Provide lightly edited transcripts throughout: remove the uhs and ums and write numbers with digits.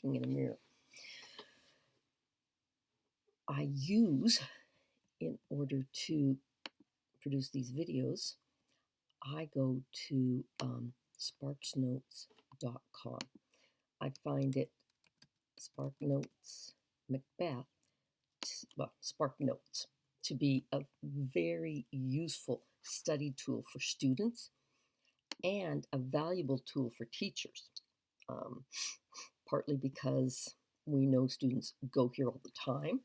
looking in a mirror. I use, in order to produce these videos, I go to sparksnotes.com. I find it SparkNotes Macbeth, well, SparkNotes, to be a very useful study tool for students and a valuable tool for teachers, partly because we know students go here all the time,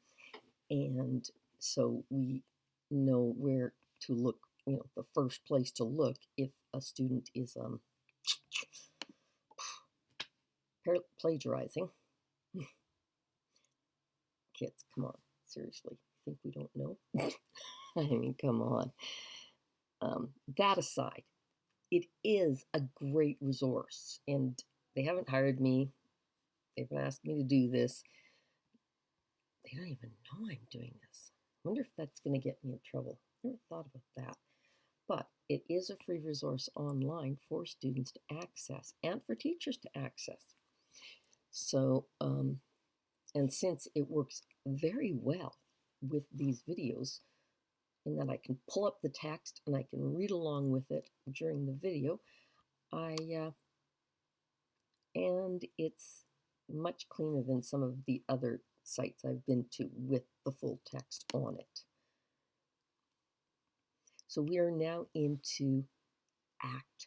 and so we know where to look, the first place to look if a student is plagiarizing. Kids, come on, seriously, think we don't know? I mean, come on. That aside, it is a great resource, and they haven't hired me. They've asked me to do this. They don't even know I'm doing this. I wonder if that's going to get me in trouble. Never thought about that. But it is a free resource online for students to access and for teachers to access. So, and since it works very well with these videos, in that I can pull up the text and I can read along with it during the video, and it's much cleaner than some of the other sites I've been to with the full text on it. So we are now into Act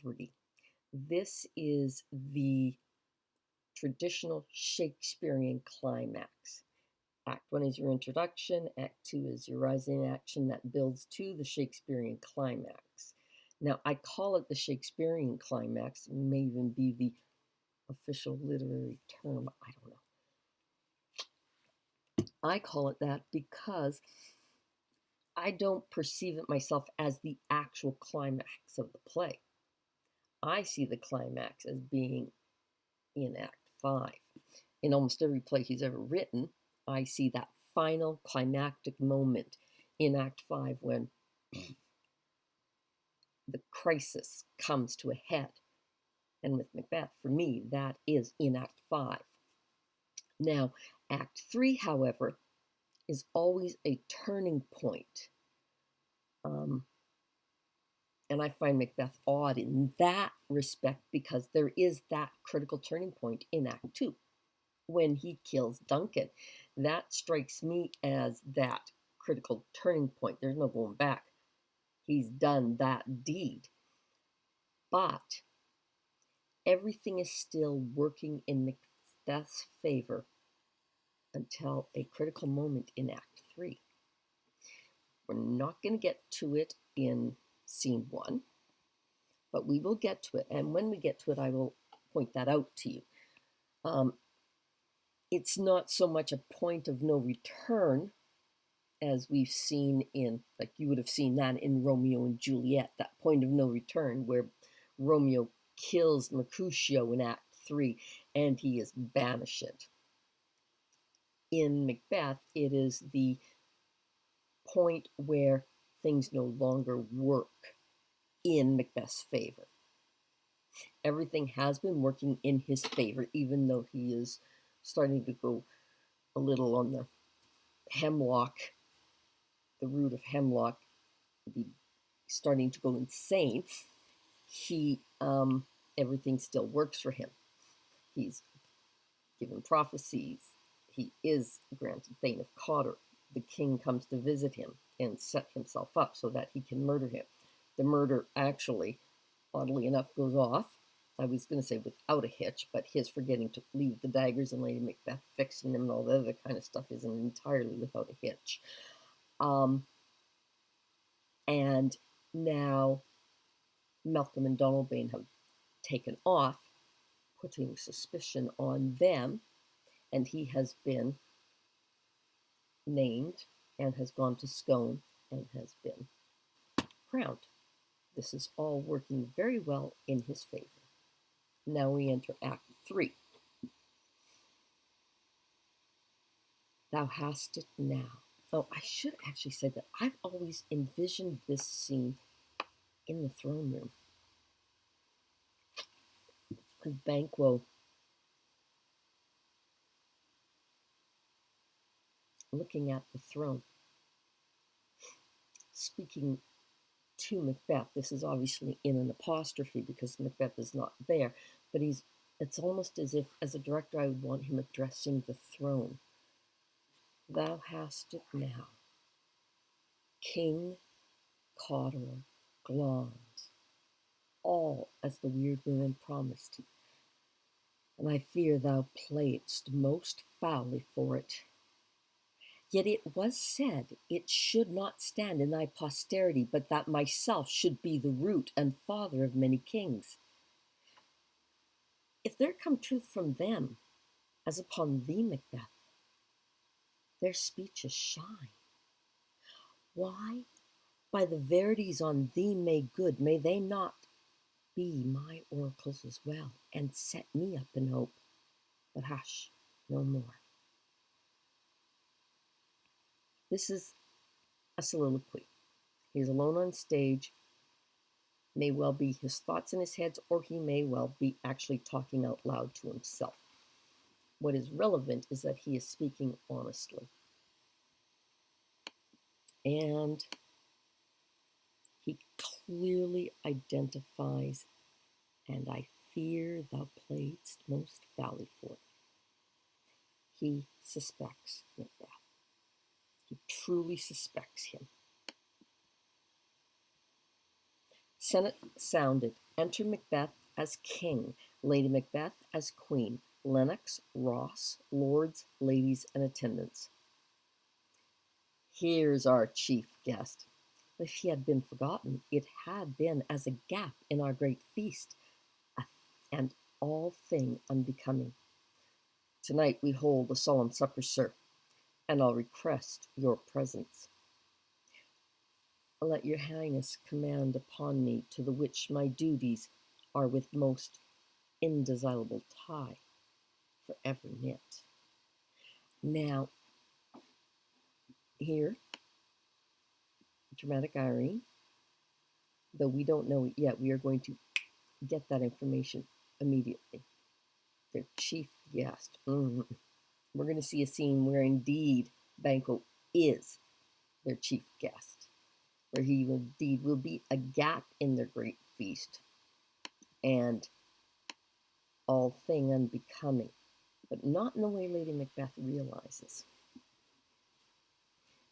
3. This is the traditional Shakespearean climax. Act 1 is your introduction. Act 2 is your rising action that builds to the Shakespearean climax. Now, I call it the Shakespearean climax. It may even be the official literary term. I don't know. I call it that because I don't perceive it myself as the actual climax of the play. I see the climax as being in Act 5. In almost every play he's ever written, I see that final climactic moment in Act 5 when the crisis comes to a head. And with Macbeth, for me, that is in Act 5. Now, Act 3, however, is always a turning point. And I find Macbeth odd in that respect because there is that critical turning point in Act 2 when he kills Duncan. That strikes me as that critical turning point. There's no going back. He's done that deed. But everything is still working in Macbeth's favor until a critical moment in Act 3. We're not going to get to it in Scene 1, but we will get to it. And when we get to it, I will point that out to you. It's not so much a point of no return as we've seen in, like you would have seen that in Romeo and Juliet, that point of no return where Romeo kills Mercutio in Act 3 and he is banished. In Macbeth, it is the point where things no longer work in Macbeth's favor. Everything has been working in his favor, even though he is starting to go a little on the hemlock, the root of hemlock, starting to go insane. Everything still works for him. He's given prophecies. He is granted Thane of Cawdor. The king comes to visit him and set himself up so that he can murder him. The murder actually, oddly enough, goes off. I was going to say without a hitch, but his forgetting to leave the daggers and Lady Macbeth fixing them and all the other kind of stuff isn't entirely without a hitch. And now Malcolm and Donalbain have taken off, putting suspicion on them, and he has been named and has gone to Scone and has been crowned. This is all working very well in his favor. Now we enter Act 3. Thou hast it now. Oh, I should actually say that I've always envisioned this scene in the throne room, with Banquo looking at the throne, speaking to Macbeth. This is obviously in an apostrophe because Macbeth is not there, but it's almost as if, as a director, I would want him addressing the throne. Thou hast it now, King Cawdor Glons, all as the weird women promised, and I fear thou playedst most foully for it. Yet it was said it should not stand in thy posterity, but that myself should be the root and father of many kings. If there come truth from them, as upon thee, Macbeth, their speeches shine. Why, by the verities on thee made good, may they not be my oracles as well, and set me up in hope? But hush, no more. This is a soliloquy. He is alone on stage, may well be his thoughts in his head, or he may well be actually talking out loud to himself. What is relevant is that he is speaking honestly. And he clearly identifies, and I fear thou playedst most foully for it. He suspects Macbeth. He truly suspects him. Senate sounded. Enter Macbeth as king, Lady Macbeth as queen, Lennox, Ross, lords, ladies, and attendants. Here's our chief guest. If he had been forgotten, it had been as a gap in our great feast, and all thing unbecoming. Tonight we hold a solemn supper, sir, and I'll request your presence. Let your highness command upon me, to the which my duties are with most indissoluble tie for ever knit. Now, here, dramatic irony, though we don't know it yet, we are going to get that information immediately. Their chief guest. We're going to see a scene where indeed Banquo is their chief guest, where he indeed will be a gap in their great feast, and all thing unbecoming, but not in the way Lady Macbeth realizes.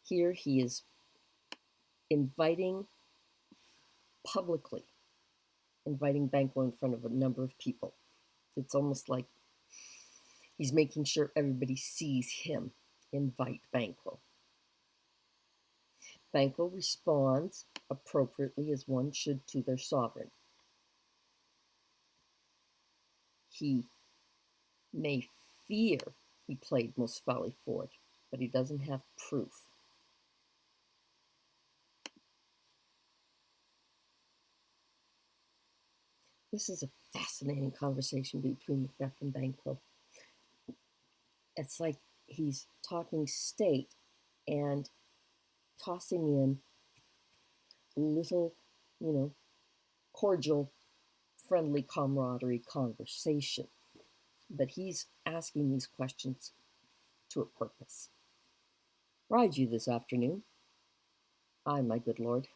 Here he is publicly inviting Banquo in front of a number of people. It's almost like he's making sure everybody sees him invite Banquo. Banquo responds appropriately, as one should to their sovereign. He may fear he played most foully for it, but he doesn't have proof. This is a fascinating conversation between Macbeth and Banquo. It's like he's talking state and tossing in little, cordial, friendly camaraderie conversation. But he's asking these questions to a purpose. Ride you this afternoon? Ay, my good lord.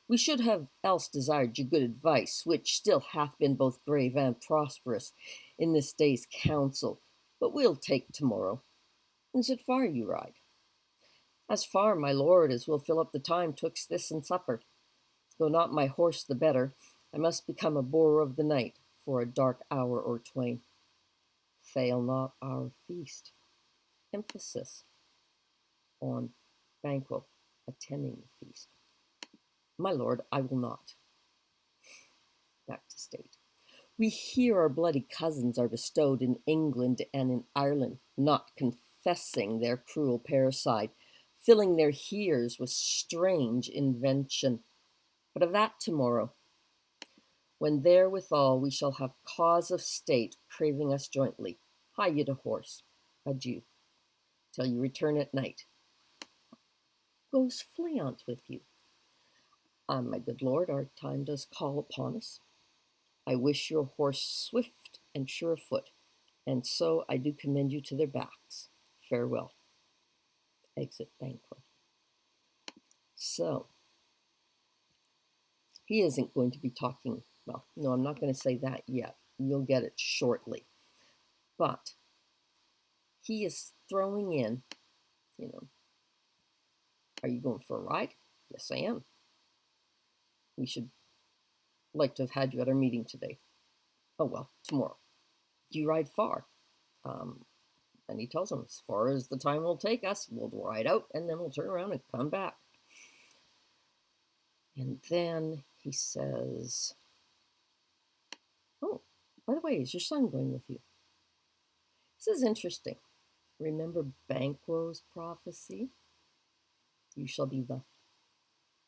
We should have else desired your good advice, which still hath been both grave and prosperous in this day's council, but we'll take tomorrow. Is it far you ride? As far, my lord, as will fill up the time twixt this and supper. Go not my horse the better, I must become a borer of the night for a dark hour or twain. Fail not our feast. Emphasis on Banquo attending the feast. My lord, I will not. Back to state. We hear our bloody cousins are bestowed in England and in Ireland, not confessing their cruel parricide, filling their hears with strange invention. But of that tomorrow, when therewithal we shall have cause of state craving us jointly. Hie you to horse. Adieu, till you return at night. Goes Fleance with you? My good lord, our time does call upon us. I wish your horse swift and sure of foot, and so I do commend you to their backs. Farewell. exit Banquo. So, he isn't going to be talking, well, no, I'm not going to say that yet. You'll get it shortly. But he is throwing in, are you going for a ride? Yes, I am. We should like to have had you at our meeting today. Oh, well, tomorrow. Do you ride far? And he tells him, as far as the time will take us, we'll ride out and then we'll turn around and come back. And then he says, oh, by the way, is your son going with you? This is interesting. Remember Banquo's prophecy? You shall be the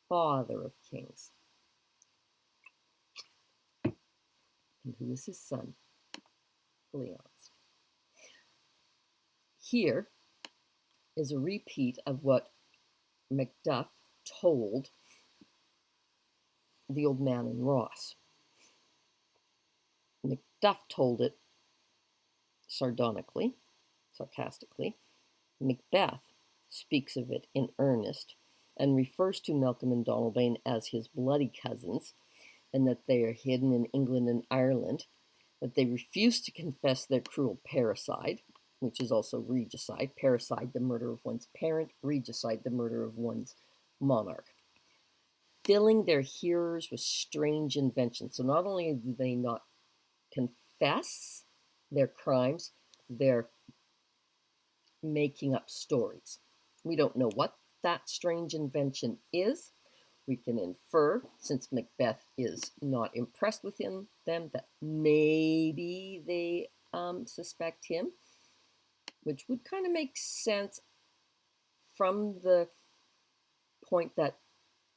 father of kings. And who is his son? Leon's. Here is a repeat of what Macbeth told the old man in Ross. Macbeth told it sardonically, sarcastically. Macbeth speaks of it in earnest and refers to Malcolm and Donalbain as his bloody cousins, and that they are hidden in England and Ireland, that they refuse to confess their cruel parricide, which is also regicide. Parricide, the murder of one's parent; regicide, the murder of one's monarch. Filling their hearers with strange inventions. So not only do they not confess their crimes, they're making up stories. We don't know what that strange invention is. We can infer, since Macbeth is not impressed with them, that maybe they suspect him, which would kind of make sense from the point that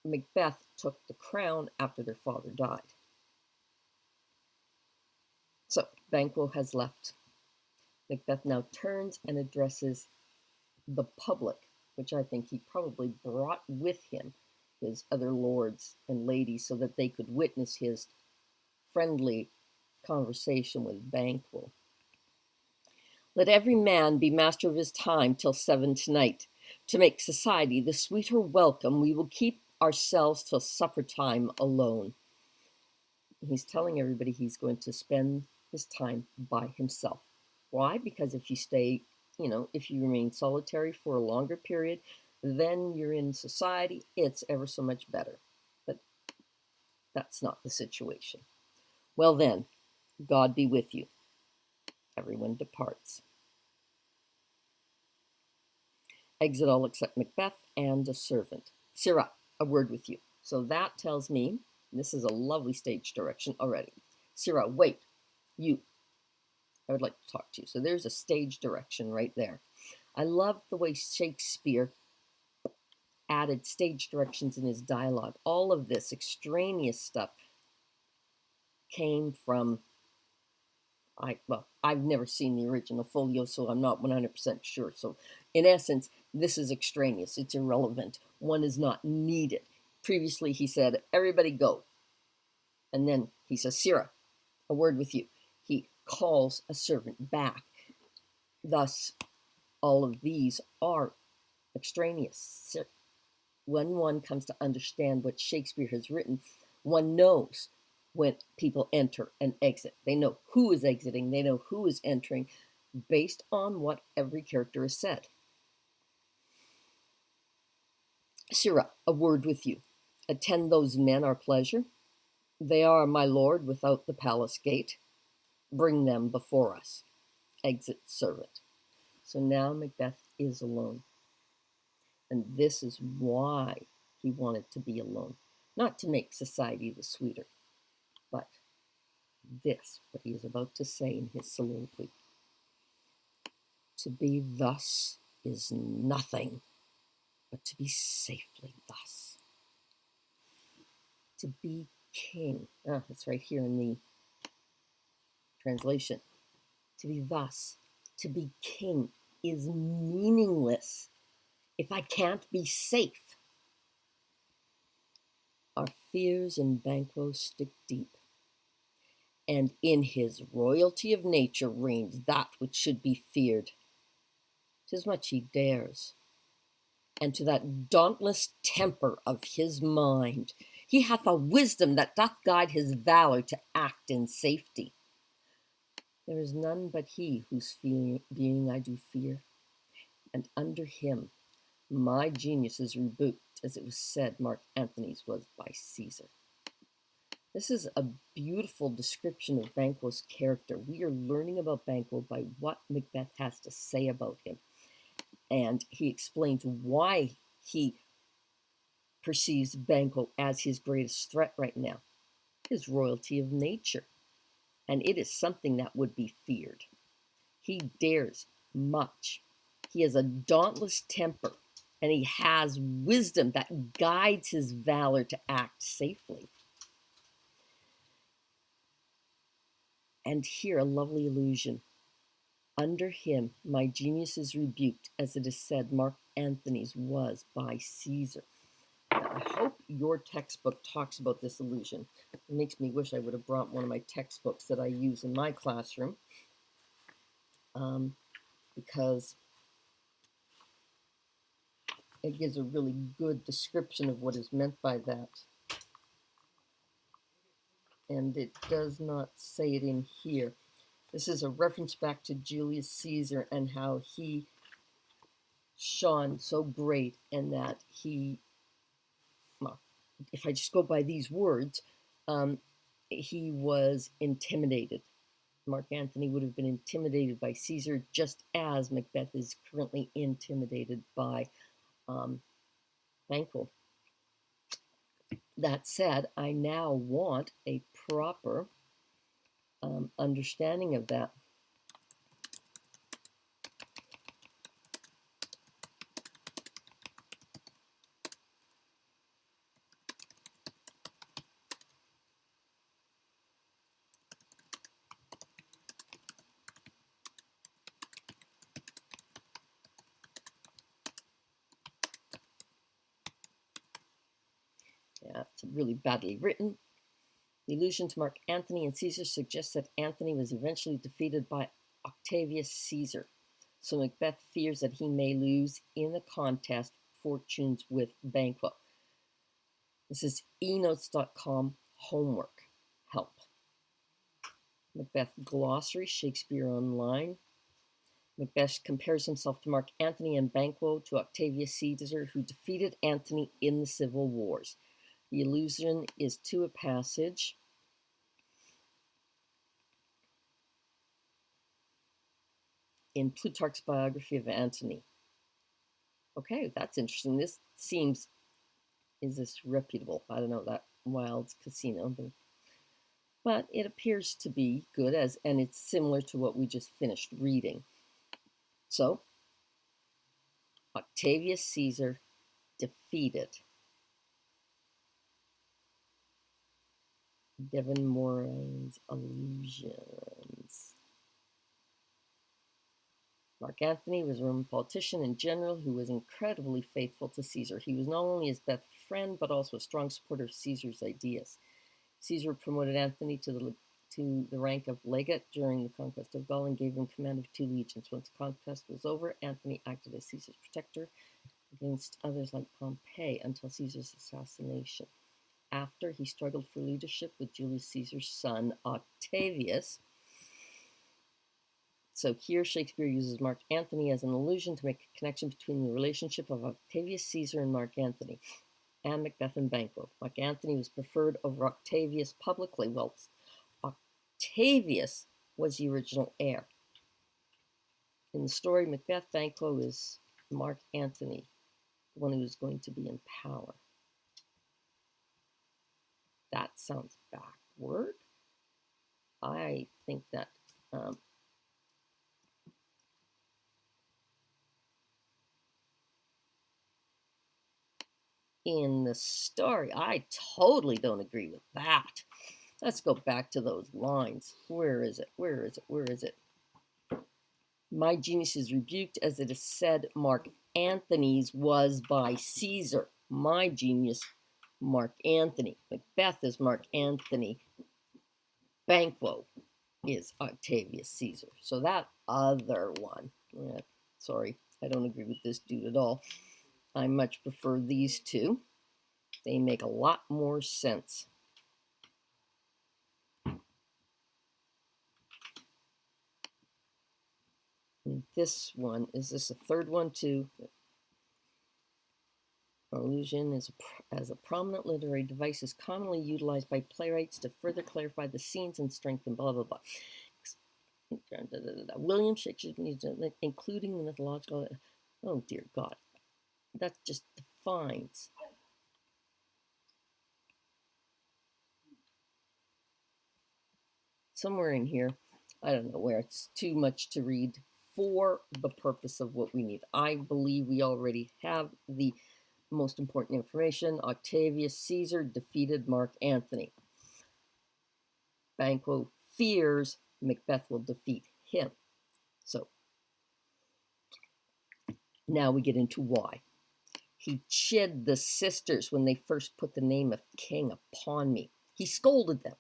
Macbeth took the crown after their father died. So Banquo has left. Macbeth now turns and addresses the public, which I think he probably brought with him his other lords and ladies so that they could witness his friendly conversation with Banquo. Let every man be master of his time till 7 tonight. To make society the sweeter welcome, we will keep ourselves till supper time alone. He's telling everybody he's going to spend his time by himself. Why? Because if you stay, if you remain solitary for a longer period, then you're in society. It's ever so much better. But that's not the situation. Well then, God be with you. Everyone departs. Exit all except Macbeth and a servant. Sirrah, a word with you. So that tells me, this is a lovely stage direction already. Sirrah, wait, you. I would like to talk to you. So there's a stage direction right there. I love the way Shakespeare added stage directions in his dialogue. All of this extraneous stuff came from, I've never seen the original folio, so I'm not 100% sure. So in essence, this is extraneous. It's irrelevant. One is not needed. Previously, he said, everybody go. And then he says, Sirrah, a word with you. He calls a servant back. Thus, all of these are extraneous. When one comes to understand what Shakespeare has written, one knows when people enter and exit. They know who is exiting. They know who is entering based on what every character has said. Sirrah, a word with you. Attend those men our pleasure. They are, my lord, without the palace gate. Bring them before us. Exit servant. So now Macbeth is alone. And this is why he wanted to be alone. Not to make society the sweeter, but this, what he is about to say in his soliloquy. To be thus is nothing, but to be safely thus. To be king. It's right here in the translation. To be thus, to be king is meaningless if I can't be safe. Our fears in Banquo stick deep, and in his royalty of nature reigns that which should be feared. 'Tis much he dares, and to that dauntless temper of his mind. He hath a wisdom that doth guide his valor to act in safety. There is none but he whose being I do fear, and under him my genius is rebuked, as it was said Mark Antony's was by Caesar. This is a beautiful description of Banquo's character. We are learning about Banquo by what Macbeth has to say about him. And he explains why he perceives Banquo as his greatest threat right now. His royalty of nature. And it is something that would be feared. He dares much. He has a dauntless temper, and he has wisdom that guides his valor to act safely. And here a lovely allusion. Under him my genius is rebuked, as it is said Mark Antony's was by Caesar. Now, I hope your textbook talks about this allusion. It makes me wish I would have brought one of my textbooks that I use in my classroom, because it gives a really good description of what is meant by that. And it does not say it in here. This is a reference back to Julius Caesar and how he shone so great, and that he, well, if I just go by these words, he was intimidated. Mark Antony would have been intimidated by Caesar, just as Macbeth is currently intimidated by Banquo. That said, I now want a proper understanding of that. Yeah, it's really badly written. The allusion to Mark Antony and Caesar suggests that Antony was eventually defeated by Octavius Caesar. So Macbeth fears that he may lose in the contest fortunes with Banquo. This is enotes.com homework help. Macbeth glossary, Shakespeare Online. Macbeth compares himself to Mark Antony and Banquo to Octavius Caesar, who defeated Antony in the civil wars. The allusion is to a passage in Plutarch's biography of Antony. Okay, that's interesting. This seems, is this reputable? I don't know, that Wilde's Casino thing. But it appears to be good, and it's similar to what we just finished reading. So, Octavius Caesar defeated Devon Moran's allusions. Mark Antony was a Roman politician and general who was incredibly faithful to Caesar. He was not only his best friend, but also a strong supporter of Caesar's ideas. Caesar promoted Antony to the rank of legate during the conquest of Gaul and gave him command of 2 legions. Once the conquest was over, Antony acted as Caesar's protector against others like Pompey until Caesar's assassination. After, he struggled for leadership with Julius Caesar's son, Octavius. So here Shakespeare uses Mark Antony as an allusion to make a connection between the relationship of Octavius Caesar and Mark Antony, and Macbeth and Banquo. Mark Antony was preferred over Octavius publicly, whilst Octavius was the original heir. In the story, Macbeth, Banquo is Mark Antony, the one who is going to be in power. That sounds backward. I think that in the story, I totally don't agree with that. Let's go back to those lines. Where is it? Where is it? Where is it? My genius is rebuked, as it is said Mark Antony's was by Caesar. My genius, Mark Antony. Macbeth is Mark Antony. Banquo is Octavius Caesar. So that other one, sorry, I don't agree with this dude at all. I much prefer these two. They make a lot more sense. And this one, is this a third one too? Allusion as a prominent literary device is commonly utilized by playwrights to further clarify the scenes and strengthen blah, blah, blah. William Shakespeare, including the mythological, oh dear God, that just defines. Somewhere in here, I don't know where, it's too much to read for the purpose of what we need. I believe we already have the most important information. Octavius Caesar defeated Mark Antony. Banquo fears Macbeth will defeat him. So now we get into why. He chid the sisters when they first put the name of king upon me. He scolded them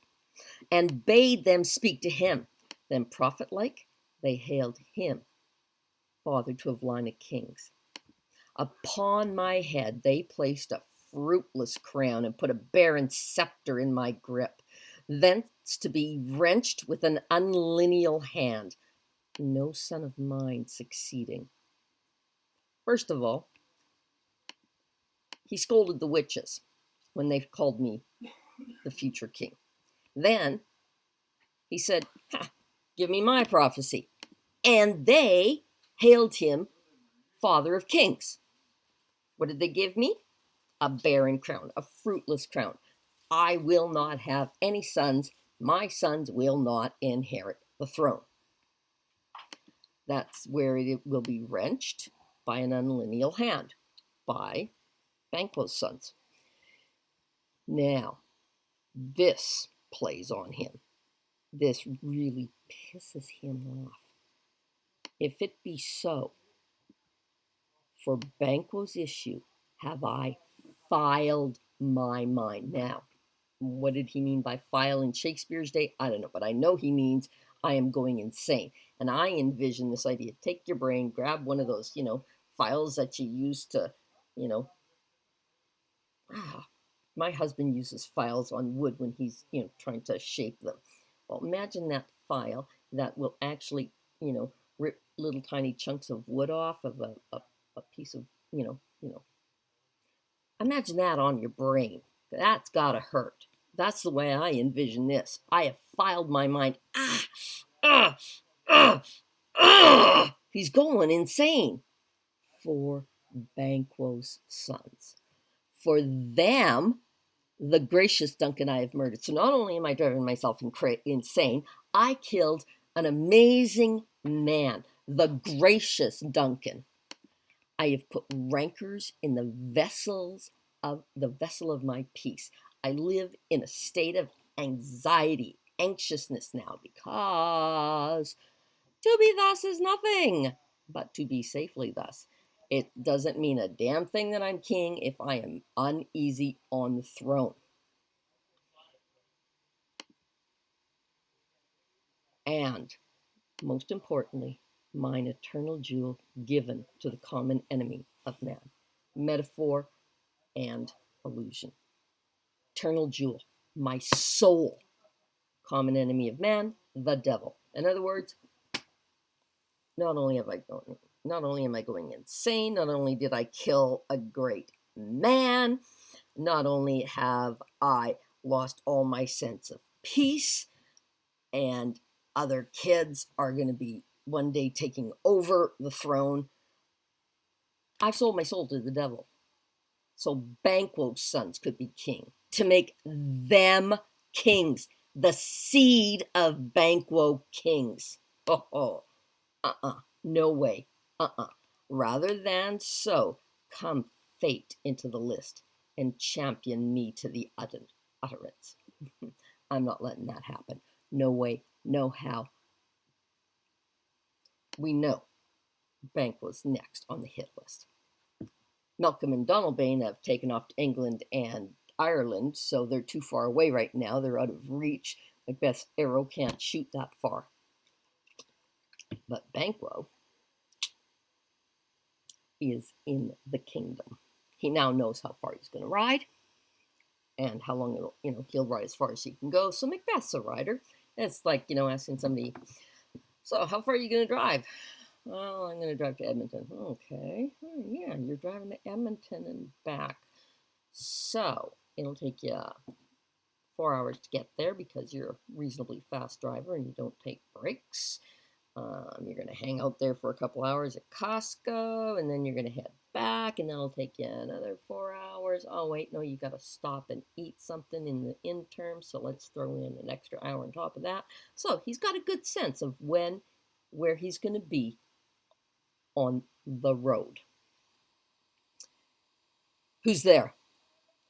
and bade them speak to him. Then, prophet-like, they hailed him, father to a line of kings. Upon my head they placed a fruitless crown and put a barren scepter in my grip, thence to be wrenched with an unlineal hand, no son of mine succeeding. First of all, he scolded the witches when they called me the future king. Then he said, give me my prophecy. And they hailed him father of kings. What did they give me? A barren crown, a fruitless crown. I will not have any sons. My sons will not inherit the throne. That's where it will be wrenched by an unlineal hand, by Banquo's sons. Now, this plays on him. This really pisses him off. If it be so, for Banquo's issue have I filed my mind. Now, what did he mean by file in Shakespeare's day? I don't know, but I know he means I am going insane. And I envision this idea. Take your brain, grab one of those, files that you use to, my husband uses files on wood when he's, trying to shape them. Well, imagine that file that will actually, rip little tiny chunks of wood off of a piece of, imagine that on your brain. That's gotta hurt. That's the way I envision this. I have filed my mind. He's going insane. For Banquo's sons. For them, the gracious Duncan I have murdered. So not only am I driving myself insane, I killed an amazing man, the gracious Duncan. I have put rancors in the vessel of my peace. I live in a state of anxiety, anxiousness now, because to be thus is nothing, but to be safely thus. It doesn't mean a damn thing that I'm king if I am uneasy on the throne. And, most importantly, mine eternal jewel given to the common enemy of man. Metaphor and allusion. Eternal jewel, my soul. Common enemy of man, the devil. In other words, not only am I going insane, not only did I kill a great man, not only have I lost all my sense of peace, and other kids are going to be one day taking over the throne, I've sold my soul to the devil. So Banquo's sons could be king, to make them kings, the seed of Banquo kings. No way. Rather than so, come fate into the list and champion me to the utterance. I'm not letting that happen. No way, no how. We know Banquo's next on the hit list. Malcolm and Donalbain have taken off to England and Ireland, so they're too far away right now. They're out of reach. Macbeth's arrow can't shoot that far. But Banquo, is in the kingdom. He now knows how far he's going to ride and how long he'll ride as far as he can go. So Macbeth's a rider. It's like, asking somebody, so how far are you going to drive? Well, I'm going to drive to Edmonton. Okay. Oh, yeah, you're driving to Edmonton and back. So it'll take you 4 hours to get there because you're a reasonably fast driver and you don't take breaks. You're going to hang out there for a couple hours at Costco, and then you're going to head back, and that'll take you another 4 hours. Oh, wait, no, you got to stop and eat something in the interim, so let's throw in an extra hour on top of that. So he's got a good sense of where he's going to be on the road. Who's there?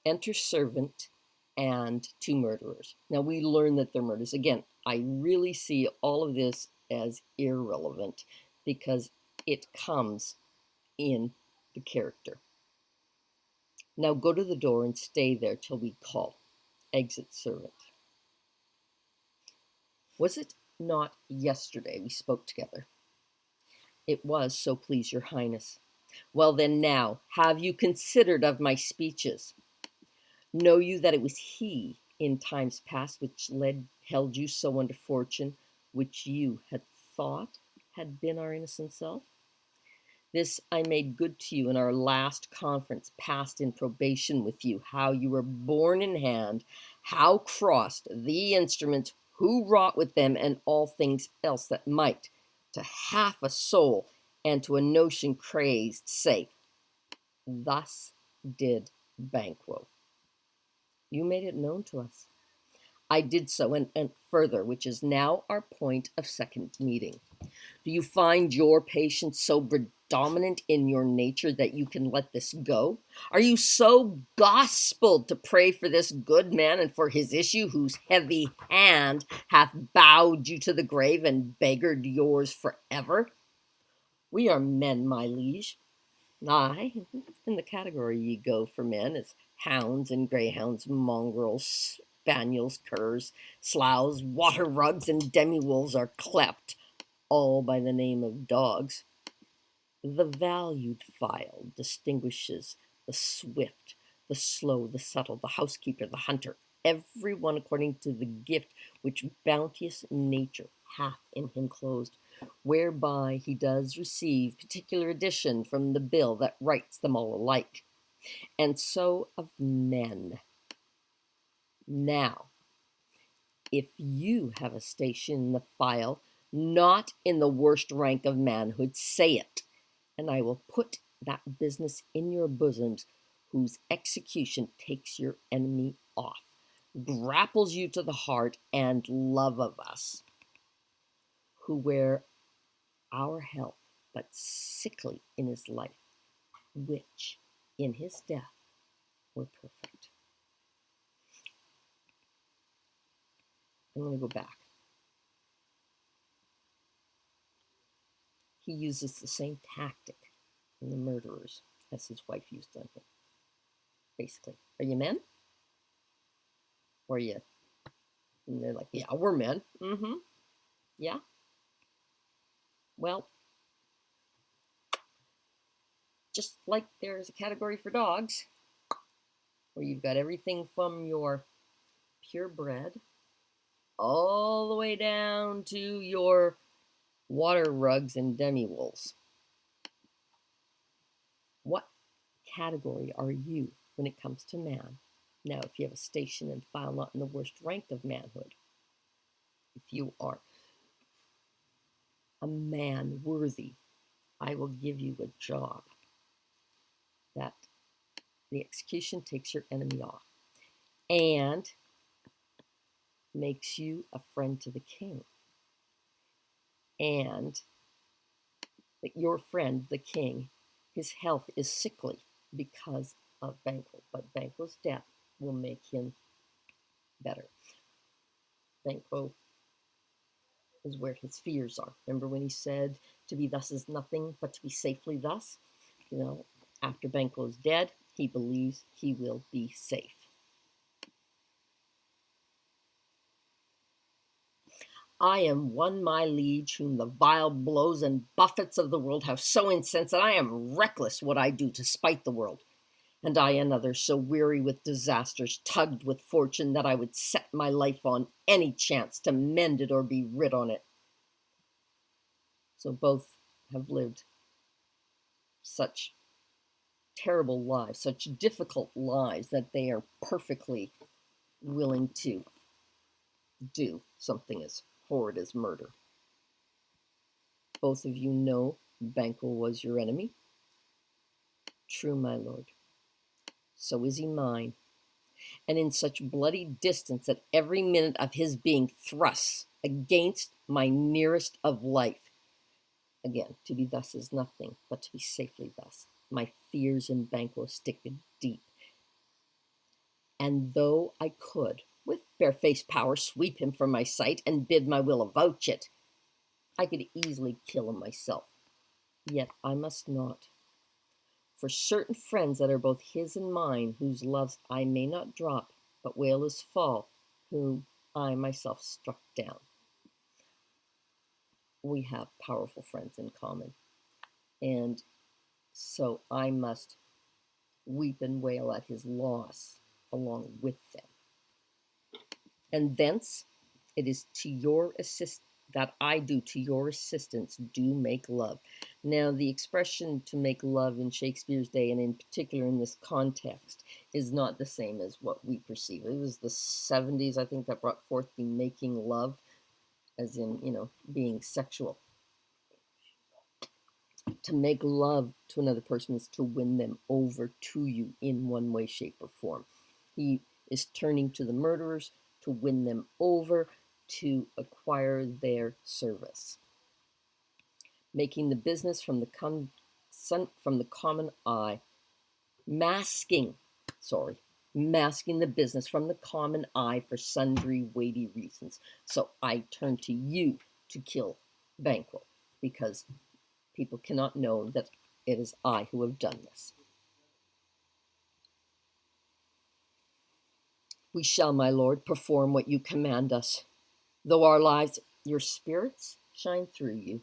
Enter servant and 2 murderers. Now, we learn that they're murderers. Again, I really see all of this as irrelevant because it comes in the character. Now go to the door and stay there till we call. Exit servant. Was it not yesterday we spoke together? It was, so please your highness. Well then now, have you considered of my speeches? Know you that it was he in times past which held you so under fortune, which you had thought had been our innocent self? This I made good to you in our last conference, passed in probation with you, how you were borne in hand, how crossed the instruments, who wrought with them, and all things else that might, to half a soul, and to a notion crazed, say, thus did Banquo. You made it known to us. I did so, and further, which is now our point of second meeting. Do you find your patience so predominant in your nature that you can let this go? Are you so gospeled to pray for this good man and for his issue, whose heavy hand hath bowed you to the grave and beggared yours forever? We are men, my liege. Aye, in the category ye go for men, as hounds and greyhounds, mongrels, spaniels, curs, sloughs, water rugs, and demi-wolves are clept, all by the name of dogs. The valued file distinguishes the swift, the slow, the subtle, the housekeeper, the hunter, every one according to the gift which bounteous nature hath in him closed, whereby he does receive particular addition from the bill that writes them all alike. And so of men. Now, if you have a station in the file, not in the worst rank of manhood, say it, and I will put that business in your bosoms, whose execution takes your enemy off, grapples you to the heart and love of us, who wear our help, but sickly in his life, which in his death were perfect. I'm going to go back. He uses the same tactic in the murderers as his wife used on him. Basically, are you men? Or are you? And they're like, yeah, we're men. Mm-hmm. Yeah. Well, just like there's a category for dogs, where you've got everything from your purebred all the way down to your water rugs and demi-wolves. What category are you when it comes to man? Now, if you have a station and file not in the worst rank of manhood, if you are a man worthy, I will give you a job that the execution takes your enemy off and makes you a friend to the king. And that your friend, the king, his health is sickly because of Banquo, but Banquo's death will make him better. Banquo is where his fears are. Remember when he said, to be thus is nothing, but to be safely thus? You know, after Banquo is dead, he believes he will be safe. I am one, my liege, whom the vile blows and buffets of the world have so incensed that I am reckless what I do to spite the world. And I another, so weary with disasters, tugged with fortune, that I would set my life on any chance to mend it or be rid on it. So both have lived such terrible lives, such difficult lives, that they are perfectly willing to do something as horrid as murder. Both of you know Banquo was your enemy. True, my lord. So is he mine. And in such bloody distance that every minute of his being thrusts against my nearest of life. Again, to be thus is nothing, but to be safely thus. My fears in Banquo stick deep. And though I could, with barefaced power, sweep him from my sight and bid my will avouch it, I could easily kill him myself. Yet I must not. For certain friends that are both his and mine, whose loves I may not drop, but wail his fall, whom I myself struck down. We have powerful friends in common, and so I must weep and wail at his loss along with them. And thence it is to your assist that I do to your assistance do make love. Now, the expression to make love in Shakespeare's day, and in particular in this context, is not the same as what we perceive. It was the 70s, I think, that brought forth the making love, as in, being sexual. To make love to another person is to win them over to you in one way, shape, or form. He is turning to the murderers to win them over, to acquire their service. Making the business from the common eye, masking the business from the common eye for sundry weighty reasons. So I turn to you to kill Banquo, because people cannot know that it is I who have done this. We shall, my lord, perform what you command us. Though our lives, your spirits shine through you.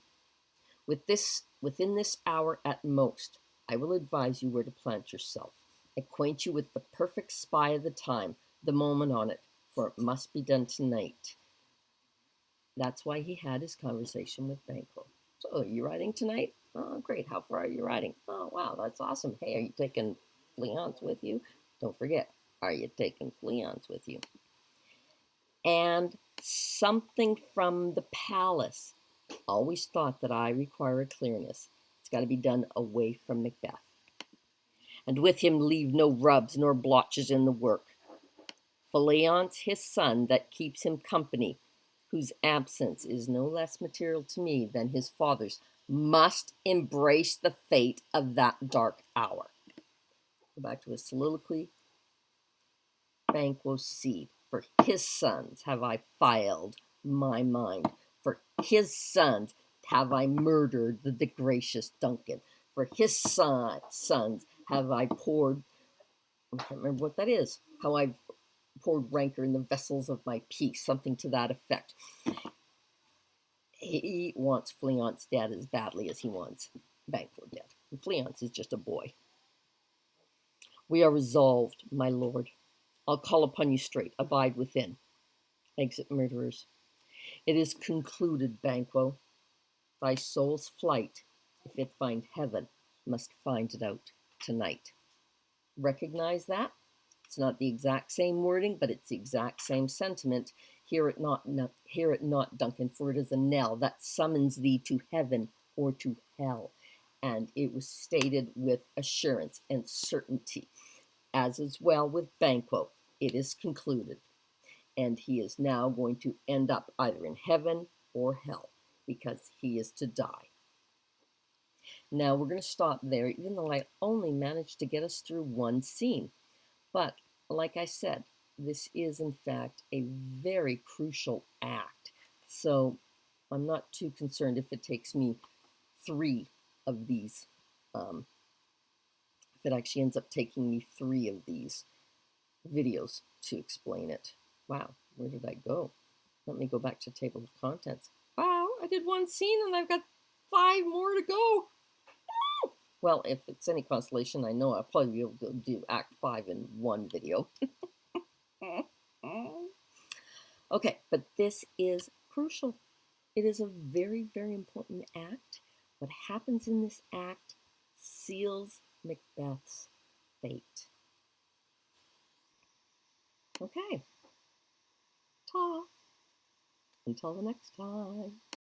Within this hour at most, I will advise you where to plant yourself, acquaint you with the perfect spy of the time, the moment on it, for it must be done tonight. That's why he had his conversation with Banquo. So, are you riding tonight? Oh, great. How far are you riding? Oh, wow, that's awesome. Hey, are you taking Fleance with you? Don't forget, are you taking Fleance with you? And something from the palace. Always thought that I require a clearness. It's got to be done away from Macbeth. And with him leave no rubs nor blotches in the work. Fleance, his son, that keeps him company, whose absence is no less material to me than his father's, must embrace the fate of that dark hour. Go back to his soliloquy. Banquo's seed. For his sons have I filed my mind. For his sons have I murdered the gracious Duncan. For his sons have I poured, I can't remember what that is, how I've poured rancor in the vessels of my peace, something to that effect. He wants Fleance dead as badly as he wants Banquo dead. And Fleance is just a boy. We are resolved, my lord. I'll call upon you straight. Abide within. Exit, murderers. It is concluded, Banquo. Thy soul's flight, if it find heaven, must find it out tonight. Recognize that? It's not the exact same wording, but it's the exact same sentiment. Hear it not, Duncan, for it is a knell that summons thee to heaven or to hell. And it was stated with assurance and certainty. As is well with Banquo, it is concluded. And he is now going to end up either in heaven or hell, because he is to die. Now we're going to stop there, even though I only managed to get us through one scene. But like I said, this is in fact a very crucial act. So I'm not too concerned if it takes me 3 of these. If it actually ends up taking me 3 of these videos to explain it. Wow, where did I go? Let me go back to table of contents. Wow, I did one scene and I've got 5 more to go. Well, if it's any consolation, I know I'll probably be able to do Act 5 in one video. Okay, but this is crucial. It is a very, very important act. What happens in this act seals Macbeth's fate. Okay. Ta. Until the next time.